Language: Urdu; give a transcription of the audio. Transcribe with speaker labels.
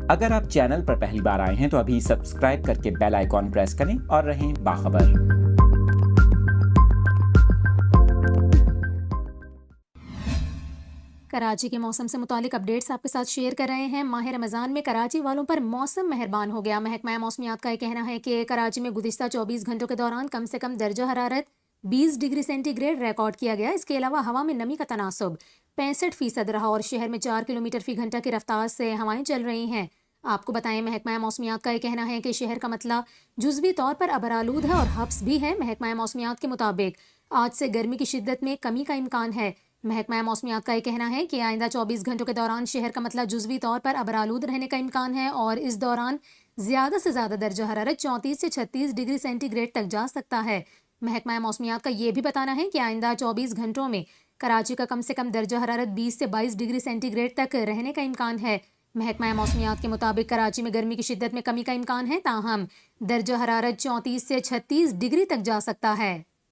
Speaker 1: اگر آپ چینل پر پہلی بار آئے ہیں تو ابھی سبسکرائب کر کے بیل آئیکن پریس کریں اور رہیں باخبر۔
Speaker 2: کراچی کے موسم سے متعلق اپڈیٹس آپ کے ساتھ شیئر کر رہے ہیں۔ ماہ رمضان میں کراچی والوں پر موسم مہربان ہو گیا۔ محکمہ موسمیات کا یہ کہنا ہے کہ کراچی میں گزشتہ 24 گھنٹوں کے دوران کم سے کم درجہ حرارت 20 ڈگری سینٹی گریڈ ریکارڈ کیا گیا۔ اس کے علاوہ ہوا میں نمی کا تناسب 65% رہا اور شہر میں 4 کلومیٹر فی گھنٹہ کی رفتار سے ہوائیں چل رہی ہیں۔ آپ کو بتائیں، محکمہ موسمیات کا یہ کہنا ہے کہ شہر کا مطلع جزوی طور پر ابرآلود ہے اور حبس بھی ہے۔ محکمہ موسمیات کے مطابق آج سے گرمی کی شدت میں کمی کا امکان ہے۔ محکمہ موسمیات کا یہ کہنا ہے کہ آئندہ 24 گھنٹوں کے دوران شہر کا مطلع جزوی طور پر ابرآلود رہنے کا امکان ہے اور اس دوران زیادہ سے زیادہ درجہ حرارت 34 سے 36 ڈگری سینٹی گریڈ تک جا سکتا ہے۔ محکمہ موسمیات کا یہ بھی بتانا ہے کہ آئندہ 24 گھنٹوں میں کراچی کا کم سے کم درجہ حرارت 20 سے 22 ڈگری سینٹی گریڈ تک رہنے کا امکان ہے۔ محکمہ موسمیات کے مطابق کراچی میں گرمی کی شدت میں کمی کا امکان ہے، تاہم درجہ حرارت 34 سے 36 ڈگری تک جا سکتا ہے۔